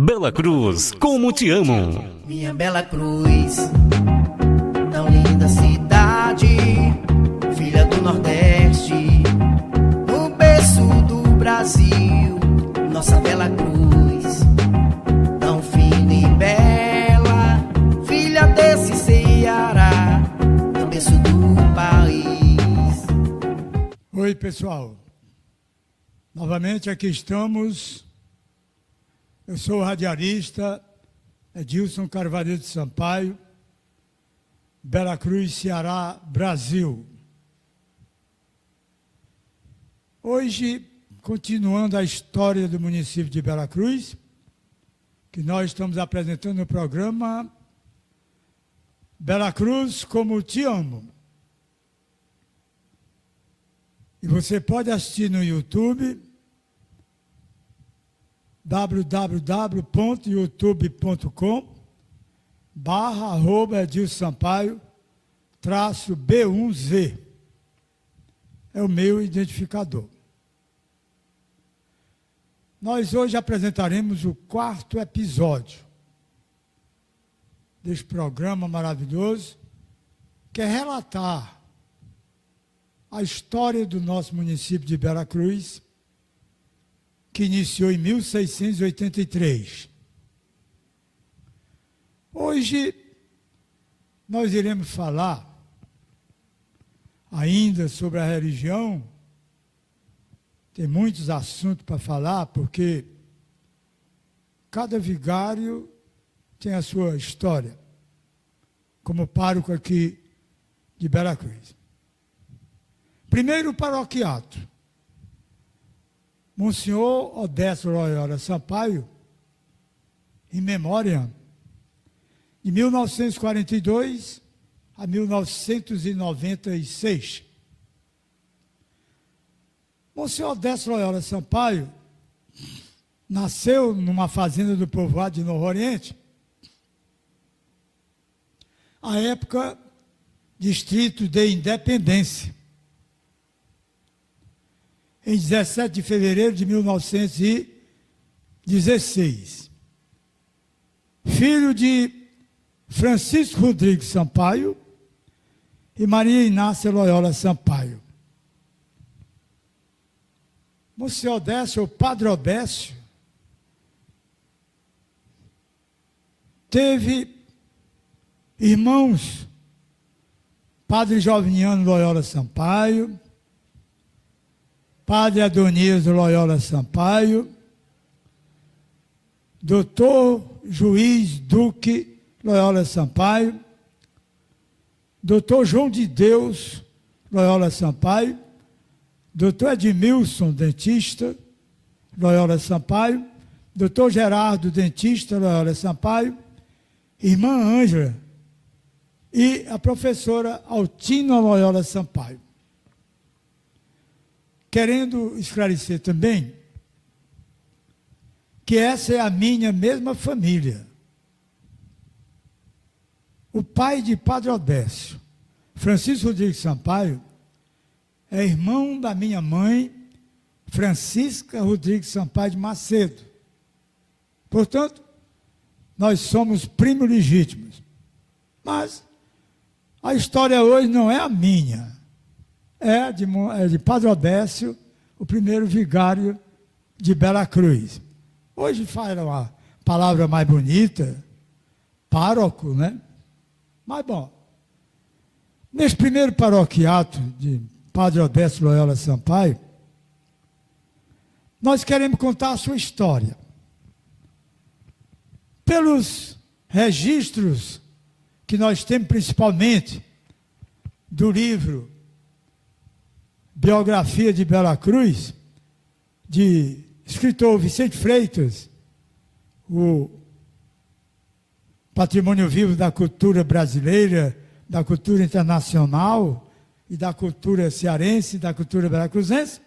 Bela Cruz, como te amo. Minha Bela Cruz, tão linda cidade, filha do Nordeste, no berço do Brasil. Nossa Bela Cruz, tão fina e bela, filha desse Ceará, no berço do país. Oi, pessoal. Novamente aqui estamos. Eu sou o radialista Edilson Carvalho de Sampaio, Bela Cruz, Ceará, Brasil. Hoje, continuando a história do município de Bela Cruz, que nós estamos apresentando no programa Bela Cruz, como te amo. E você pode assistir no YouTube, www.youtube.com/Edilson-Sampaio-B1Z. É o meu identificador. Nós hoje apresentaremos o 4º episódio deste programa maravilhoso, que é relatar a história do nosso município de Bela Cruz, que iniciou em 1683. Hoje, nós iremos falar ainda sobre a religião. Tem muitos assuntos para falar, porque cada vigário tem a sua história, como pároco aqui de Bela Cruz. Primeiro paroquiato. Monsenhor Odécio Loyola Sampaio, em memória, de 1942 a 1996. Monsenhor Odécio Loyola Sampaio nasceu numa fazenda do povoado de Novo Oriente, à época, distrito de Independência, em 17 de fevereiro de 1916. Filho de Francisco Rodrigues Sampaio e Maria Inácia Loyola Sampaio. Monsenhor Odécio, o Padre Odécio, teve irmãos, Padre Joviniano Loyola Sampaio, Padre Adonias Loyola Sampaio, Doutor Juiz Duque Loyola Sampaio, Doutor João de Deus Loyola Sampaio, Doutor Edmilson, dentista, Loyola Sampaio, Doutor Gerardo, dentista, Loyola Sampaio, Irmã Ângela e a professora Altina Loyola Sampaio. Querendo esclarecer também que essa é a minha mesma família. O pai de Padre Odécio, Francisco Rodrigues Sampaio, é irmão da minha mãe, Francisca Rodrigues Sampaio de Macedo. Portanto, nós somos primos legítimos. Mas a história hoje não é a minha. É de Padre Odécio, o primeiro vigário de Bela Cruz. Hoje fala uma palavra mais bonita, pároco, né? Mas, bom, nesse primeiro paroquiato de Padre Odécio Loyola Sampaio, nós queremos contar a sua história. Pelos registros que nós temos, principalmente, do livro Biografia de Bela Cruz, de escritor Vicente Freitas, o patrimônio vivo da cultura brasileira, da cultura internacional e da cultura cearense e da cultura belacruzense.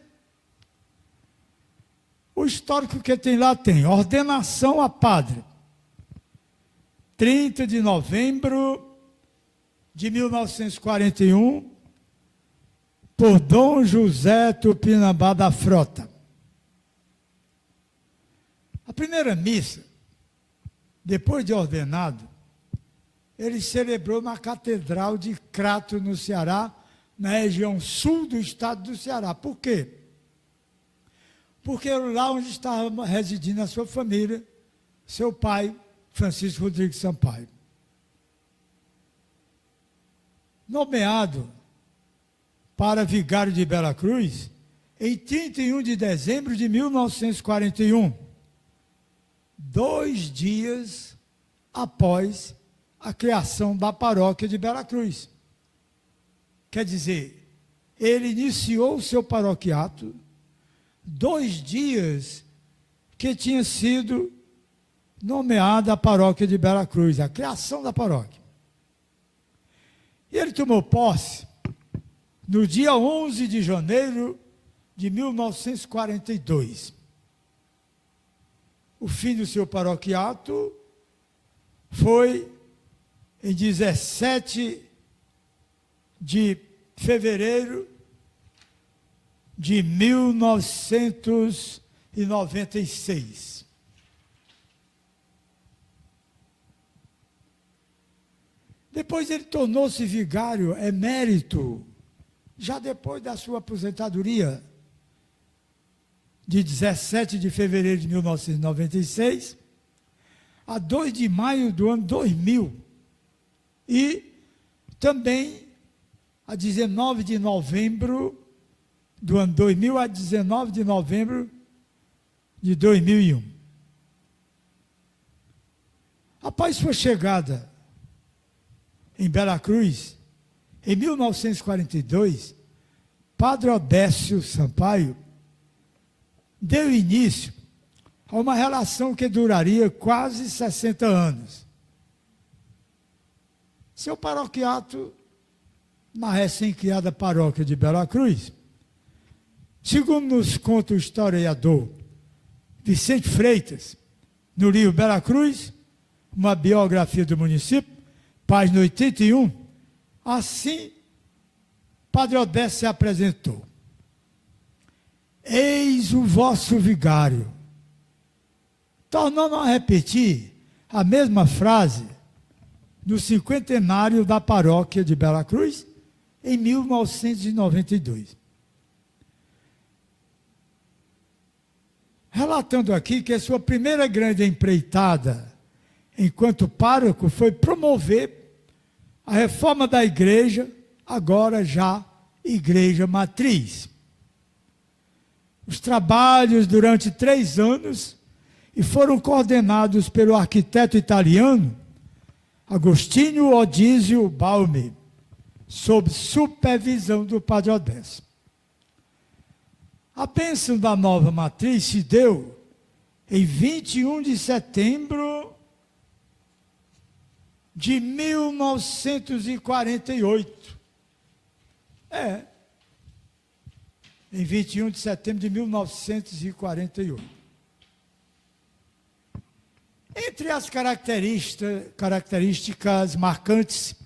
O histórico que tem lá tem ordenação a padre, 30 de novembro de 1941, por Dom José Tupinambá da Frota. A primeira missa depois de ordenado, ele celebrou na Catedral de Crato, no Ceará, na região sul do estado do Ceará. Por quê? Porque era lá onde estava residindo a sua família, seu pai, Francisco Rodrigues Sampaio. Nomeado para vigário de Bela Cruz, em 31 de dezembro de 1941, 2 dias após a criação da paróquia de Bela Cruz. Quer dizer, ele iniciou o seu paroquiato 2 dias que tinha sido nomeada a paróquia de Bela Cruz, a criação da paróquia. E ele tomou posse no dia 11 de janeiro de 1942. O fim do seu paroquiato foi em 17 de fevereiro de 1996. Depois ele tornou-se vigário emérito, já depois da sua aposentadoria, de 17 de fevereiro de 1996 a 2 de maio do ano 2000. E também a 19 de novembro do ano 2000 a 19 de novembro de 2001. Após sua chegada em Bela Cruz, em 1942, Padre Odécio Sampaio deu início a uma relação que duraria quase 60 anos. Seu paroquiato na recém-criada paróquia de Bela Cruz, segundo nos conta o historiador Vicente Freitas, no livro Bela Cruz, uma biografia do município, página 81, assim, Padre Odécio se apresentou. Eis o vosso vigário. Tornando a repetir a mesma frase no cinquentenário da paróquia de Bela Cruz, em 1992. Relatando aqui que a sua primeira grande empreitada enquanto pároco foi promover a reforma da igreja, agora já igreja matriz. Os trabalhos durante 3 anos e foram coordenados pelo arquiteto italiano Agostinho Odísio Balmi, sob supervisão do Padre Odécio. A bênção da nova matriz se deu em 21 de setembro de 1948. Em 21 de setembro de 1948. Entre as características marcantes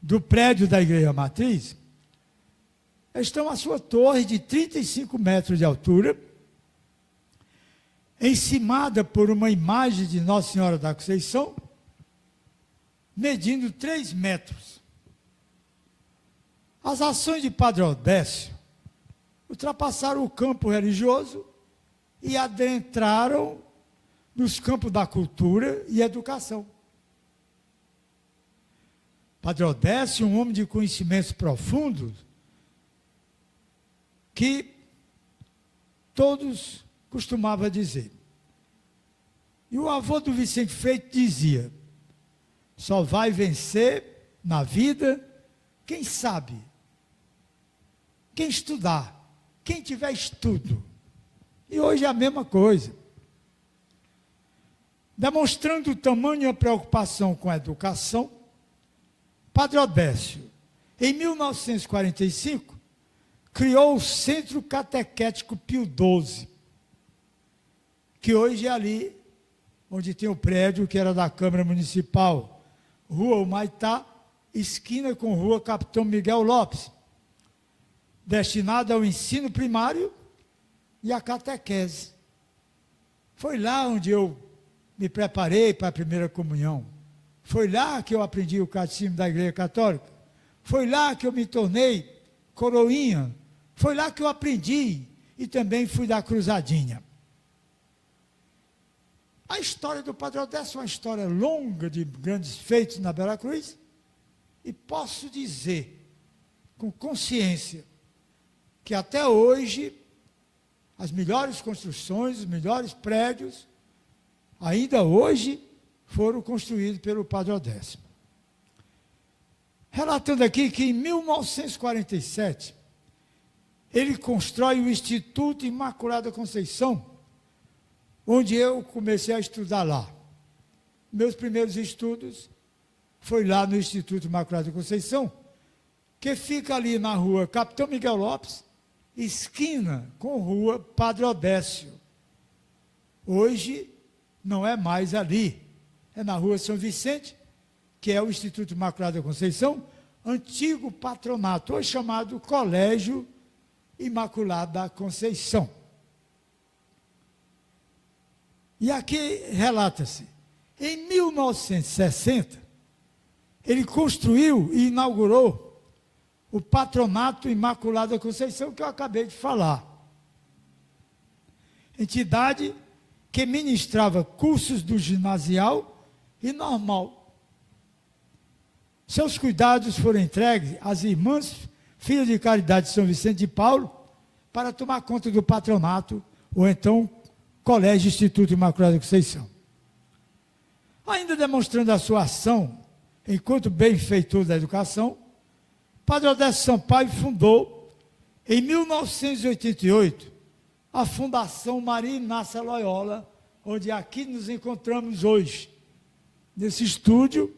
do prédio da Igreja Matriz, estão a sua torre de 35 metros de altura, encimada por uma imagem de Nossa Senhora da Conceição, medindo 3 metros. As ações de Padre Odécio ultrapassaram o campo religioso e adentraram nos campos da cultura e educação. Padre Odécio, um homem de conhecimentos profundos, que todos costumavam dizer. E o avô do Vicente Freitas dizia: só vai vencer na vida quem sabe, quem estudar, quem tiver estudo. E hoje é a mesma coisa. Demonstrando o tamanho e a preocupação com a educação, Padre Odécio, em 1945, criou o Centro Catequético Pio XII, que hoje é ali onde tem o prédio que era da Câmara Municipal, Rua Humaitá, esquina com Rua Capitão Miguel Lopes, destinado ao ensino primário e à catequese. Foi lá onde eu me preparei para a primeira comunhão. Foi lá que eu aprendi o catecismo da Igreja Católica. Foi lá que eu me tornei coroinha. Foi lá que eu aprendi e também fui da cruzadinha. A história do Padre Odécio é uma história longa de grandes feitos na Bela Cruz e posso dizer com consciência que até hoje as melhores construções, os melhores prédios, ainda hoje foram construídos pelo Padre Odécio. Relatando aqui que em 1947, ele constrói o Instituto Imaculada Conceição, onde eu comecei a estudar lá. Meus primeiros estudos foi lá no Instituto Imaculada Conceição, que fica ali na rua Capitão Miguel Lopes, esquina com rua Padre Odécio. Hoje não é mais ali, é na rua São Vicente, que é o Instituto Imaculada Conceição, antigo patronato, hoje chamado Colégio Imaculada Conceição. E aqui relata-se, em 1960, ele construiu e inaugurou o Patronato Imaculada Conceição, que eu acabei de falar. Entidade que ministrava cursos do ginasial e normal. Seus cuidados foram entregues às irmãs filhas de caridade de São Vicente de Paulo para tomar conta do patronato, ou então Colégio Instituto Imaculada Conceição. Ainda demonstrando a sua ação enquanto benfeitor da educação, Padre Odécio Sampaio fundou, em 1988, a Fundação Maria Inácia Loyola, onde aqui nos encontramos hoje, nesse estúdio,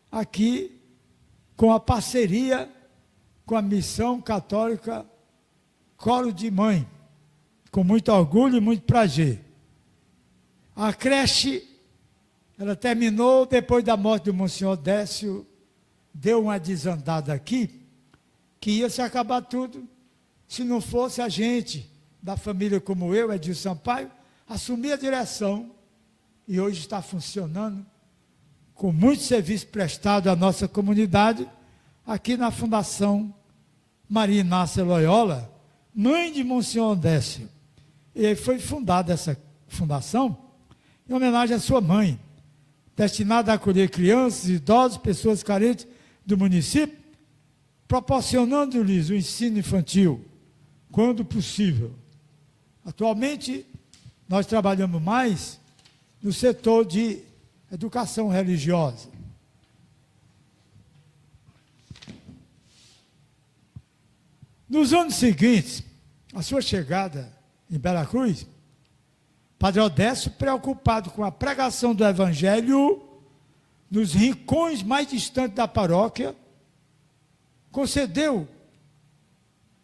aqui, com a parceria com a Missão Católica Colo de Mãe, com muito orgulho e muito prazer. A creche, ela terminou depois da morte do Monsenhor Décio, deu uma desandada aqui, que ia se acabar tudo, se não fosse a gente, da família como eu, Edilson Sampaio, assumir a direção, e hoje está funcionando, com muito serviço prestado à nossa comunidade, aqui na Fundação Maria Inácia Loyola, mãe de Monsenhor Décio. E aí foi fundada essa fundação, em homenagem à sua mãe, destinada a acolher crianças, idosos, pessoas carentes do município, proporcionando-lhes o ensino infantil, quando possível. Atualmente, nós trabalhamos mais no setor de educação religiosa. Nos anos seguintes, a sua chegada em Bela Cruz, Padre Odécio, preocupado com a pregação do Evangelho nos rincões mais distantes da paróquia, concedeu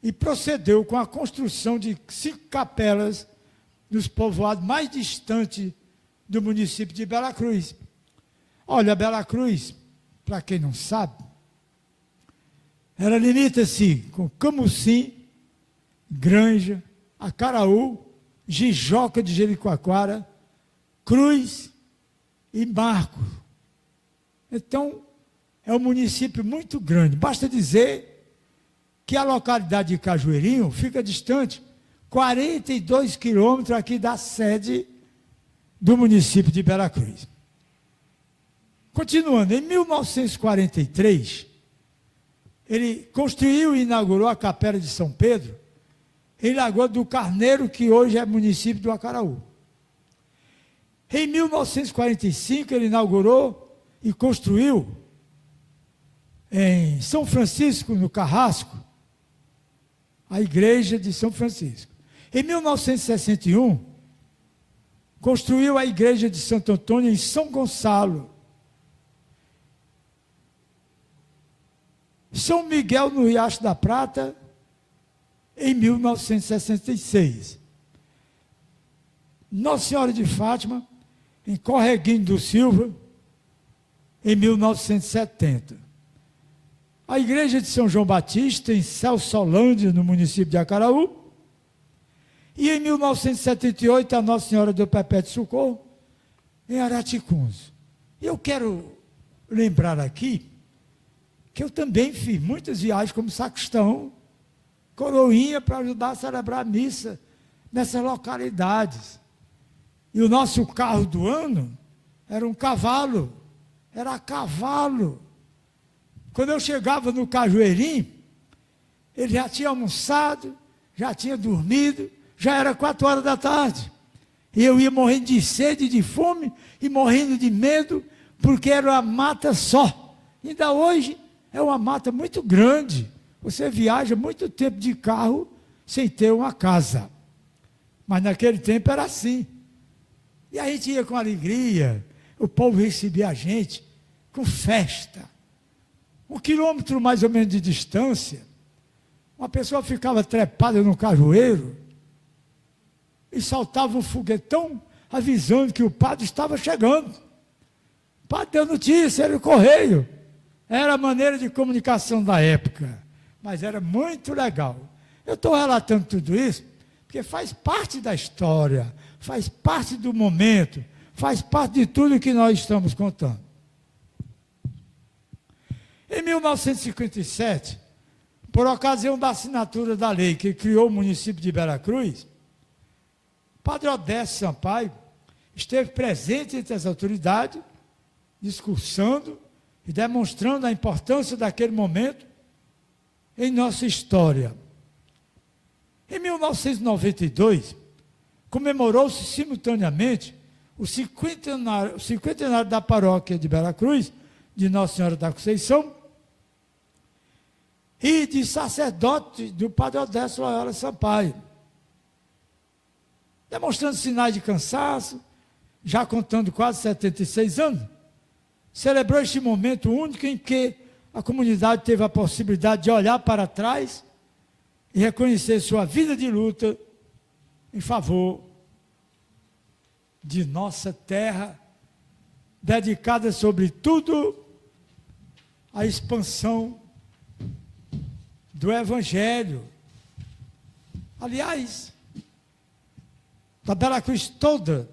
e procedeu com a construção de 5 capelas nos povoados mais distantes do município de Bela Cruz. Olha, Bela Cruz, para quem não sabe, ela limita-se com Camusim, Granja, Acaraú, Jijoca de Jericoacoara, Cruz e Marco. Então, é um município muito grande. Basta dizer que a localidade de Cajueirinho fica distante 42 quilômetros aqui da sede do município de Bela Cruz. Continuando, em 1943, ele construiu e inaugurou a Capela de São Pedro, em Lagoa do Carneiro, que hoje é município do Acaraú. Em 1945, ele inaugurou e construiu em São Francisco, no Carrasco, a igreja de São Francisco. Em 1961, construiu a igreja de Santo Antônio em São Gonçalo. São Miguel no Riacho da Prata, em 1966. Nossa Senhora de Fátima, em Correguinho do Silva, em 1970. A igreja de São João Batista, em Celsolândia, no município de Acaraú. E em 1978, a Nossa Senhora do Perpétuo Socorro, em Araticunzo. E eu quero lembrar aqui que eu também fiz muitas viagens como sacristão, coroinha, para ajudar a celebrar a missa nessas localidades. E o nosso carro do ano era um cavalo, era a cavalo. Quando eu chegava no Cajueirinho, ele já tinha almoçado, já tinha dormido, já era 4 horas da tarde. E eu ia morrendo de sede, de fome e morrendo de medo, porque era uma mata só. Ainda hoje é uma mata muito grande. Você viaja muito tempo de carro sem ter uma casa. Mas naquele tempo era assim. E a gente ia com alegria, o povo recebia a gente com festa. 1 quilômetro mais ou menos de distância, uma pessoa ficava trepada no cajueiro e saltava um foguetão avisando que o padre estava chegando. O padre deu notícia, era o correio. Era a maneira de comunicação da época, mas era muito legal. Eu estou relatando tudo isso porque faz parte da história, faz parte do momento, faz parte de tudo que nós estamos contando. Em 1957, por ocasião da assinatura da lei que criou o município de Veracruz, Padre Odécio Sampaio esteve presente entre as autoridades, discursando e demonstrando a importância daquele momento em nossa história. Em 1992, comemorou-se simultaneamente o cinquentenário da paróquia de Veracruz, de Nossa Senhora da Conceição, e de sacerdote do Padre Odécio Loyola Sampaio. Demonstrando sinais de cansaço, já contando quase 76 anos, celebrou este momento único em que a comunidade teve a possibilidade de olhar para trás e reconhecer sua vida de luta em favor de nossa terra, dedicada sobretudo à expansão do Evangelho. Aliás, a Veracruz toda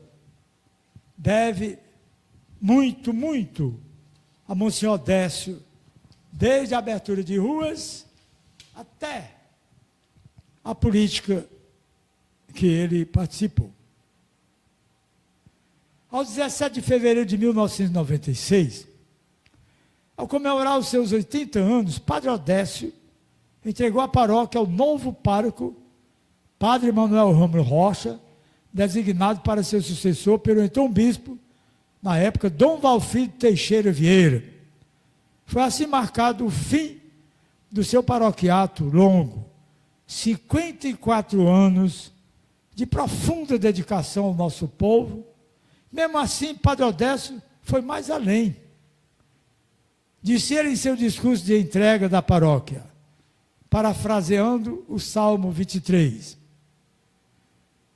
deve muito, muito a Monsenhor Décio, desde a abertura de ruas até a política que ele participou. Aos 17 de fevereiro de 1996, ao comemorar os seus 80 anos, Padre Odécio entregou a paróquia ao novo pároco, Padre Manuel Rômulo Rocha, designado para seu sucessor pelo então bispo, na época, Dom Valfrido Teixeira Vieira. Foi assim marcado o fim do seu paroquiato longo, 54 anos de profunda dedicação ao nosso povo. Mesmo assim, Padre Odécio foi mais além. Disse ele em seu discurso de entrega da paróquia, parafraseando o Salmo 23,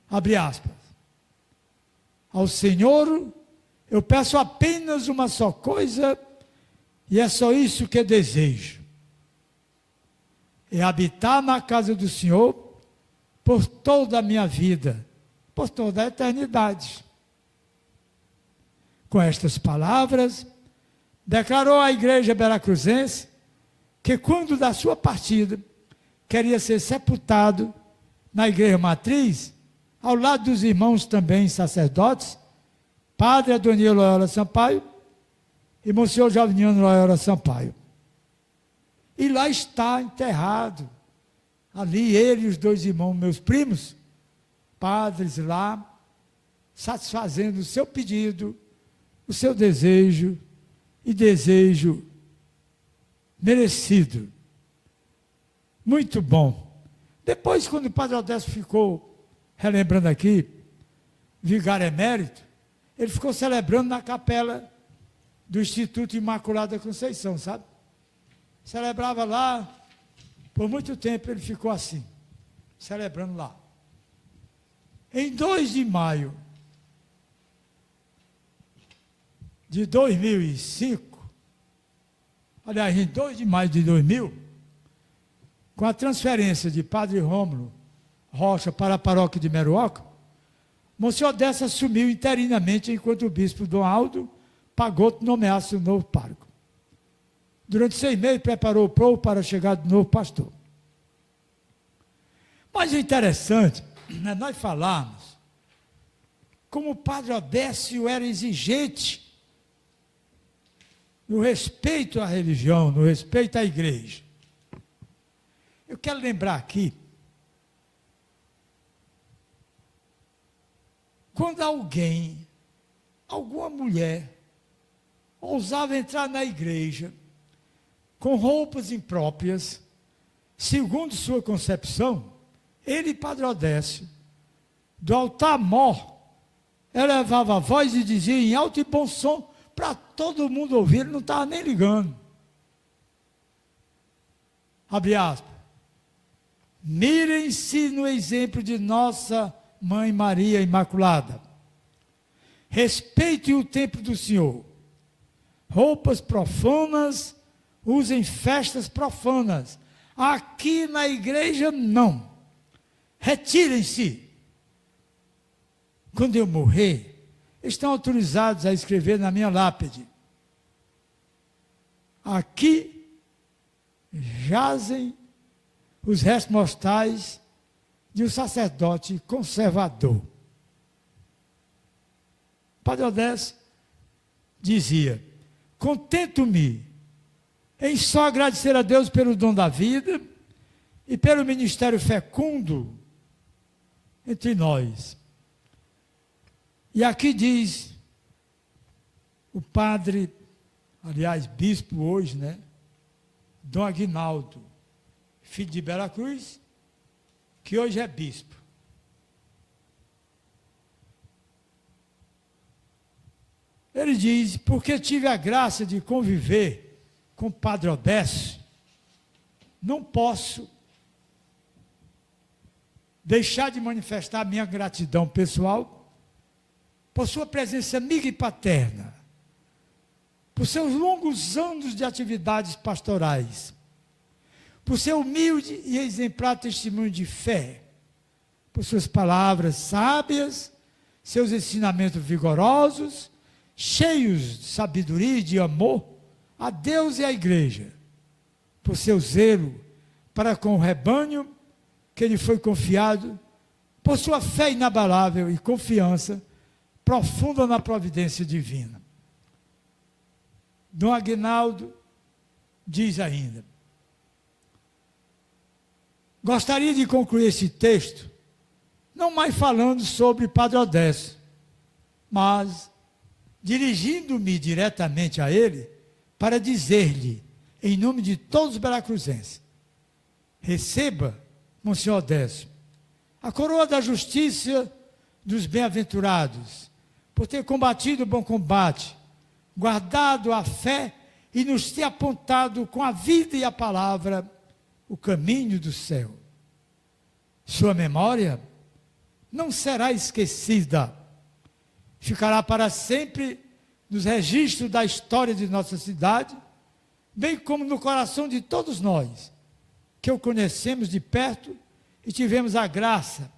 abre aspas, ao Senhor eu peço apenas uma só coisa, e é só isso que desejo, é habitar na casa do Senhor por toda a minha vida, por toda a eternidade. Com estas palavras, declarou à igreja veracruzense que quando da sua partida, queria ser sepultado na igreja matriz, ao lado dos irmãos também sacerdotes, Padre Adoniel Loyola Sampaio e Monsenhor Joviniano Loyola Sampaio. E lá está enterrado, ali ele e os 2 irmãos, meus primos, padres lá, satisfazendo o seu pedido, o seu desejo, e desejo merecido. Muito bom. Depois, quando o Padre Odécio ficou, relembrando aqui, vigário emérito, ele ficou celebrando na capela do Instituto Imaculada Conceição, sabe? Celebrava lá, por muito tempo ele ficou assim, celebrando lá. Em 2 de maio de 2005, aliás, em 2 de maio de 2000, com a transferência de Padre Rômulo Rocha para a paróquia de Meruoca, Monsenhor Décio assumiu interinamente enquanto o bispo Dom Aldo Pagotto nomeasse o novo pároco. Durante 6 meses preparou o povo para a chegada do novo pastor. Mas o interessante é nós falarmos como o padre Odécio era exigente no respeito à religião, no respeito à igreja. Eu quero lembrar aqui, quando alguém, alguma mulher, ousava entrar na igreja com roupas impróprias, segundo sua concepção, ele, Padre Odécio, do altar-mor, elevava a voz e dizia em alto e bom som, para todo mundo ouvir, ele não estava nem ligando. Abre aspas. Mirem-se no exemplo de nossa Mãe Maria Imaculada. Respeitem o templo do Senhor. Roupas profanas, usem festas profanas. Aqui na igreja, não. Retirem-se. Quando eu morrer, estão autorizados a escrever na minha lápide. Aqui jazem os restos mortais de um sacerdote conservador. Padre Odécio dizia: contento-me em só agradecer a Deus pelo dom da vida e pelo ministério fecundo entre nós. E aqui diz o padre, aliás, bispo hoje, né? Dom Aguinaldo, filho de Bela Cruz, que hoje é bispo. Ele diz, porque tive a graça de conviver com o Padre Odécio, não posso deixar de manifestar minha gratidão pessoal por sua presença amiga e paterna, por seus longos anos de atividades pastorais, por seu humilde e exemplar testemunho de fé, por suas palavras sábias, seus ensinamentos vigorosos, cheios de sabedoria e de amor a Deus e à igreja, por seu zelo para com o rebanho que lhe foi confiado, por sua fé inabalável e confiança profunda na providência divina. Dom Aguinaldo diz ainda: gostaria de concluir esse texto, não mais falando sobre Padre Odécio, mas dirigindo-me diretamente a ele, para dizer-lhe, em nome de todos os belacruzenses: receba, Monsenhor Odécio, a coroa da justiça dos bem-aventurados, por ter combatido o bom combate, guardado a fé e nos ter apontado com a vida e a palavra o caminho do céu. Sua memória não será esquecida, ficará para sempre nos registros da história de nossa cidade, bem como no coração de todos nós, que o conhecemos de perto e tivemos a graça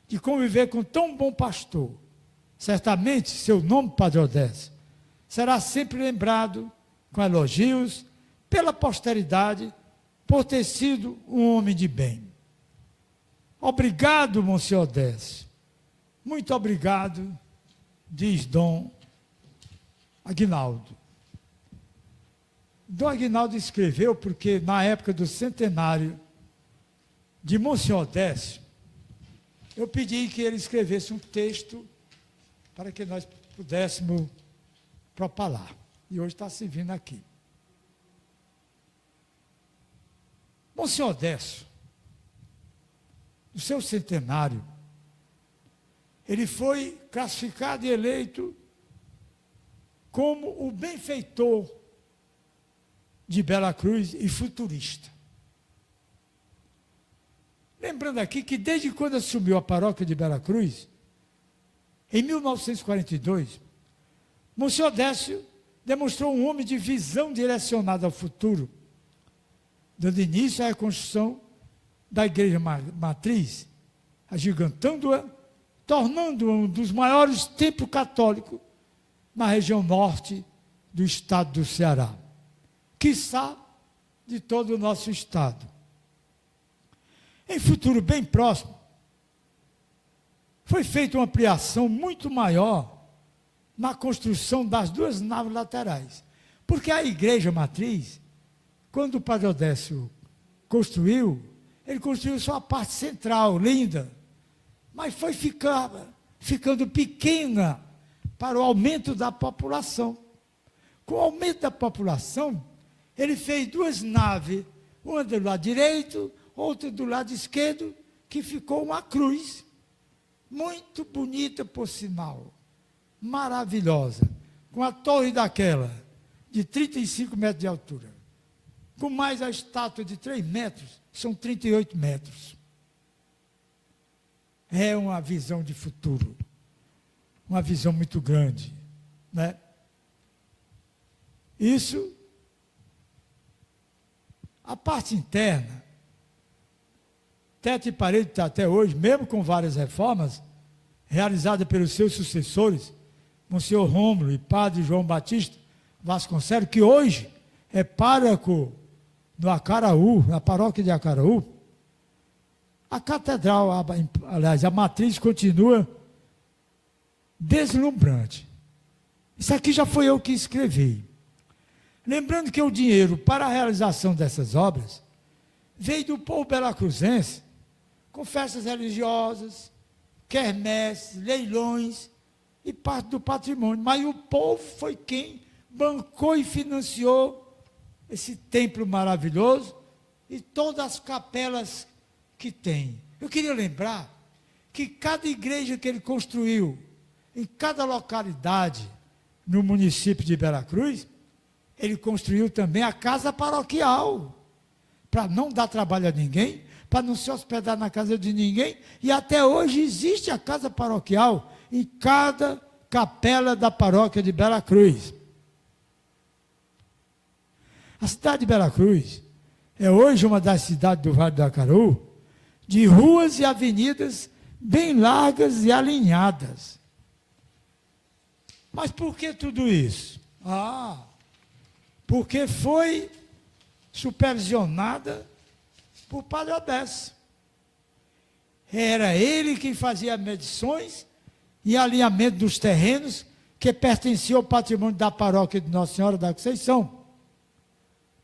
de conviver com tão bom pastor. Certamente, seu nome, Padre Odécio, será sempre lembrado com elogios pela posteridade, por ter sido um homem de bem. Obrigado, Monsenhor Odécio. Muito obrigado, diz Dom Aguinaldo. Dom Aguinaldo escreveu porque, na época do centenário de Monsenhor Odécio, eu pedi que ele escrevesse um texto para que nós pudéssemos propalar. E hoje está servindo aqui. Monsenhor Odécio, no seu centenário, ele foi classificado e eleito como o benfeitor de Bela Cruz e futurista. Lembrando aqui que desde quando assumiu a paróquia de Bela Cruz, em 1942, Monsenhor Odécio demonstrou um homem de visão direcionada ao futuro, dando início à reconstrução da igreja matriz, agigantando-a, tornando um dos maiores templos católicos na região norte do estado do Ceará, quiçá de todo o nosso estado. Em futuro bem próximo, foi feita uma ampliação muito maior na construção das duas naves laterais, porque a igreja matriz, quando o Padre Odécio construiu, ele construiu só a parte central, linda, mas foi ficando pequena para o aumento da população. Com o aumento da população, ele fez duas naves, uma do lado direito, outra do lado esquerdo, que ficou uma cruz, muito bonita por sinal, maravilhosa, com a torre daquela, de 35 metros de altura, com mais a estátua de 3 metros, são 38 metros. É uma visão de futuro, uma visão muito grande, né? Isso, a parte interna, teto e parede está até hoje, mesmo com várias reformas, realizadas pelos seus sucessores, Monsenhor Rômulo e Padre João Batista Vasconcelos, que hoje é pároco no Acaraú, na paróquia de Acaraú. A catedral, aliás, a matriz continua deslumbrante. Isso aqui já foi eu que escrevi. Lembrando que o dinheiro para a realização dessas obras veio do povo belacruzense, com festas religiosas, quermesses, leilões e parte do patrimônio. Mas o povo foi quem bancou e financiou esse templo maravilhoso e todas as capelas que tem. Eu queria lembrar que cada igreja que ele construiu, em cada localidade no município de Veracruz, ele construiu também a casa paroquial, para não dar trabalho a ninguém, para não se hospedar na casa de ninguém, e até hoje existe a casa paroquial em cada capela da paróquia de Veracruz. A cidade de Veracruz é hoje uma das cidades do Vale do Acaraú, de ruas e avenidas bem largas e alinhadas. Mas por que tudo isso? Porque foi supervisionada por Padre Odécio. Era ele quem fazia medições e alinhamento dos terrenos que pertenciam ao patrimônio da paróquia de Nossa Senhora da Conceição,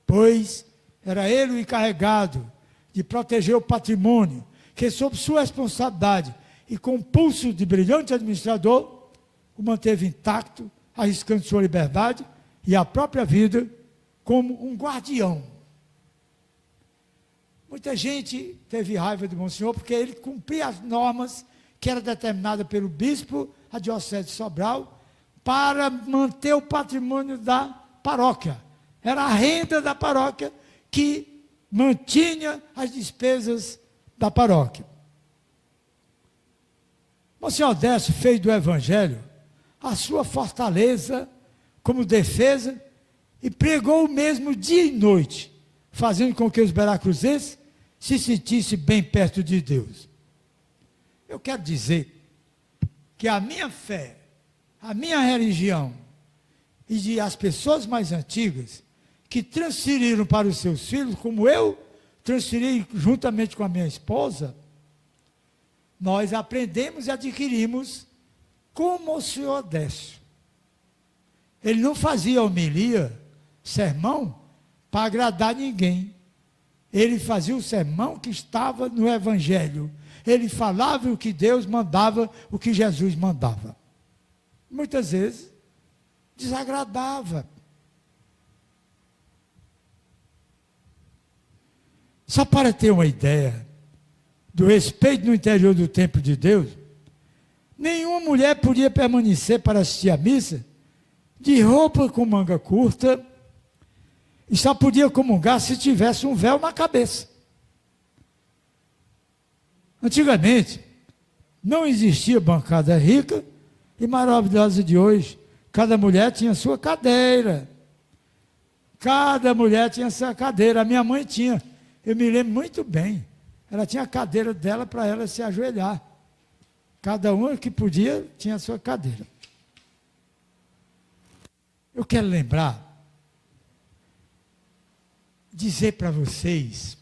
pois era ele o encarregado de proteger o patrimônio, que sob sua responsabilidade e com pulso de brilhante administrador, o manteve intacto, arriscando sua liberdade e a própria vida como um guardião. Muita gente teve raiva do Monsenhor porque ele cumpria as normas que eram determinadas pelo bispo, a diocese de Sobral, para manter o patrimônio da paróquia. Era a renda da paróquia que mantinha as despesas da paróquia. Monsenhor Odécio fez do Evangelho a sua fortaleza como defesa e pregou o mesmo dia e noite, fazendo com que os veracruzenses se sentissem bem perto de Deus. Eu quero dizer que a minha fé, a minha religião e de as pessoas mais antigas que transferiram para os seus filhos, como eu transferi juntamente com a minha esposa, nós aprendemos e adquirimos como o Senhor Odécio. Ele não fazia homilia, sermão, para agradar ninguém. Ele fazia o sermão que estava no Evangelho. Ele falava o que Deus mandava, o que Jesus mandava. Muitas vezes, desagradava. Só para ter uma ideia do respeito no interior do templo de Deus, nenhuma mulher podia permanecer para assistir à missa de roupa com manga curta e só podia comungar se tivesse um véu na cabeça. Antigamente, não existia bancada rica e maravilhosa de hoje. Cada mulher tinha sua cadeira. Cada mulher tinha sua cadeira. A minha mãe tinha. Eu me lembro muito bem. Ela tinha a cadeira dela para ela se ajoelhar. Cada um que podia tinha a sua cadeira. Eu quero lembrar, dizer para vocês,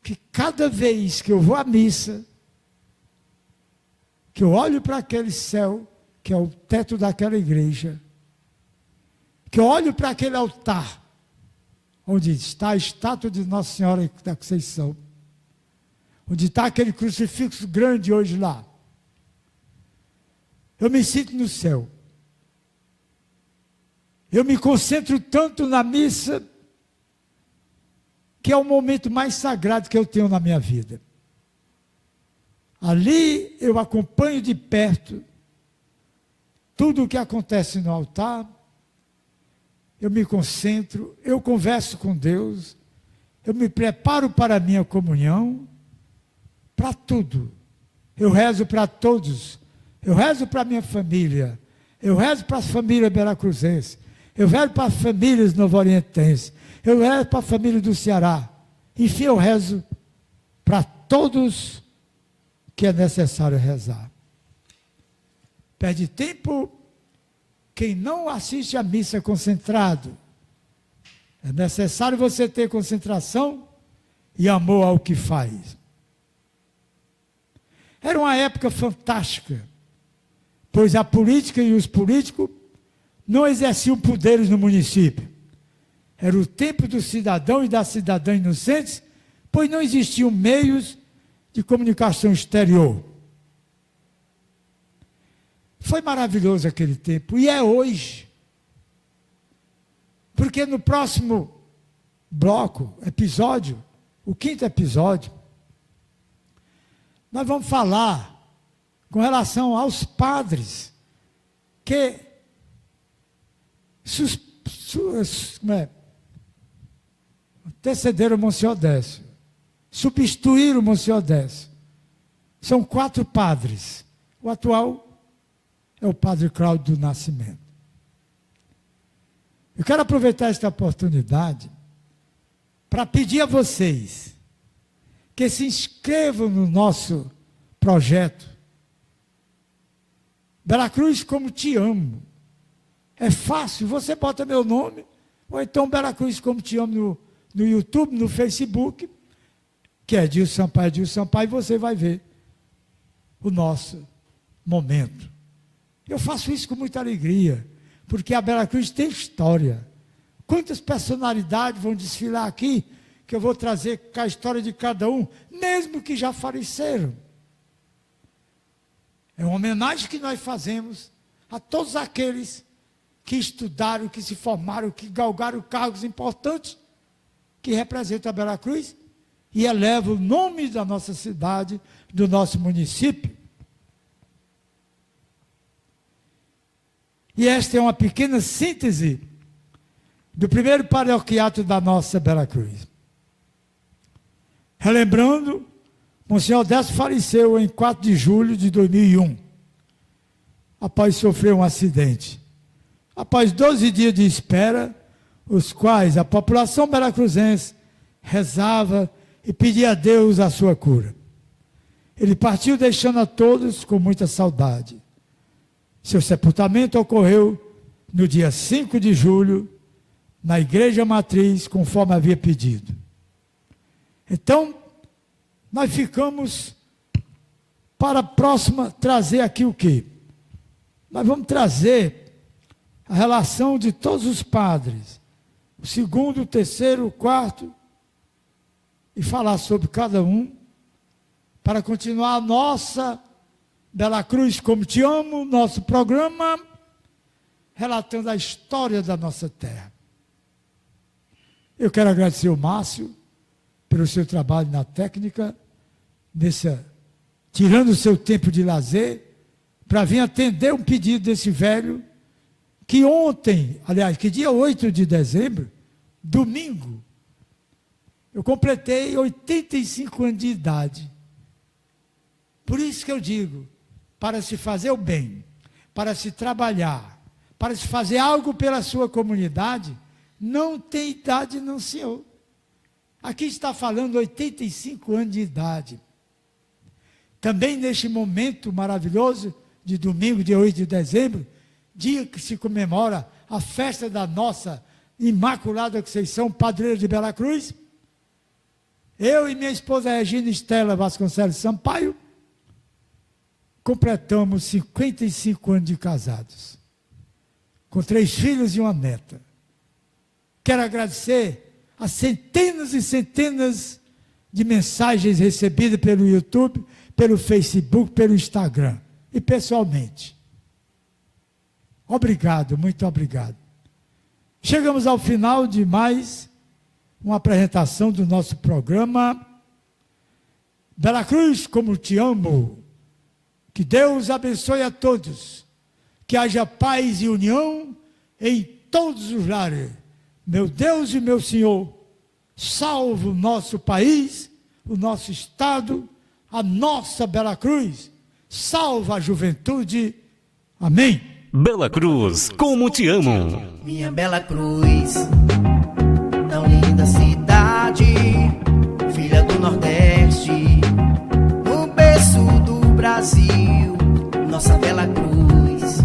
que cada vez que eu vou à missa, que eu olho para aquele céu, que é o teto daquela igreja, que eu olho para aquele altar, onde está a estátua de Nossa Senhora da Conceição, onde está aquele crucifixo grande hoje lá, eu me sinto no céu. Eu me concentro tanto na missa, que é o momento mais sagrado que eu tenho na minha vida. Ali eu acompanho de perto tudo o que acontece no altar, eu me concentro, eu converso com Deus, eu me preparo para a minha comunhão, para tudo. Eu rezo para todos, eu rezo para a minha família, eu rezo para as famílias veracruzenses, eu rezo para as famílias novo-orientenses, eu rezo para a família do Ceará. Enfim, eu rezo para todos que é necessário rezar. Perde tempo quem não assiste a missa concentrado. É necessário você ter concentração e amor ao que faz. Era uma época fantástica, pois a política e os políticos não exerciam poderes no município. Era o tempo do cidadão e da cidadã inocentes, pois não existiam meios de comunicação exterior. Foi maravilhoso aquele tempo, e é hoje. Porque no próximo bloco, episódio, o 5º episódio, nós vamos falar com relação aos padres que antecederam o Monsenhor Décio, substituíram o Monsenhor Décio. São 4 padres. O atual é o padre Cláudio do Nascimento. Eu quero aproveitar esta oportunidade para pedir a vocês que se inscrevam no nosso projeto Veracruz Como Te Amo. É fácil, você bota meu nome, ou então Veracruz Como Te Amo no YouTube, no Facebook, que é Edilson Sampaio, e você vai ver o nosso momento. Eu faço isso com muita alegria, porque a Veracruz tem história. Quantas personalidades vão desfilar aqui, que eu vou trazer com a história de cada um, mesmo que já faleceram. É uma homenagem que nós fazemos a todos aqueles que estudaram, que se formaram, que galgaram cargos importantes, que representam a Veracruz e elevam o nome da nossa cidade, do nosso município. E esta é uma pequena síntese do primeiro paroquiato da nossa Veracruz. Relembrando, Monsenhor Décio faleceu em 4 de julho de 2001, após sofrer um acidente. Após 12 dias de espera, os quais a população veracruzense rezava e pedia a Deus a sua cura. Ele partiu deixando a todos com muita saudade. Seu sepultamento ocorreu no dia 5 de julho, na Igreja Matriz, conforme havia pedido. Então, nós ficamos para a próxima trazer aqui o quê? Nós vamos trazer a relação de todos os padres, o 2º, o 3º, o 4º, e falar sobre cada um, para continuar a nossa Veracruz Como Te Amo, nosso programa, relatando a história da nossa terra. Eu quero agradecer ao Márcio pelo seu trabalho na técnica, tirando o seu tempo de lazer, para vir atender um pedido desse velho, que ontem, aliás, que dia 8 de dezembro, domingo, eu completei 85 anos de idade. Por isso que eu digo, para se fazer o bem, para se trabalhar, para se fazer algo pela sua comunidade, não tem idade não, senhor. Aqui está falando 85 anos de idade. também neste momento maravilhoso de domingo, dia 8 de dezembro, dia que se comemora a festa da nossa Imaculada Conceição, padroeira de Bela Cruz, eu e minha esposa Regina Estela Vasconcelos Sampaio, completamos 55 anos de casados, com 3 filhos e uma neta. Quero agradecer a centenas e centenas de mensagens recebidas pelo YouTube, pelo Facebook, pelo Instagram e pessoalmente. Obrigado, muito obrigado. Chegamos ao final de mais uma apresentação do nosso programa Bela Cruz, como te amo. Que Deus abençoe a todos. Que haja paz e união em todos os lares. Meu Deus e meu Senhor, salve o nosso país, o nosso estado, a nossa Bela Cruz. Salva a juventude. Amém. Bela Cruz, como te amo. Minha Bela Cruz, tão linda cidade, filha do Nordeste, no berço do Brasil, nossa Bela Cruz.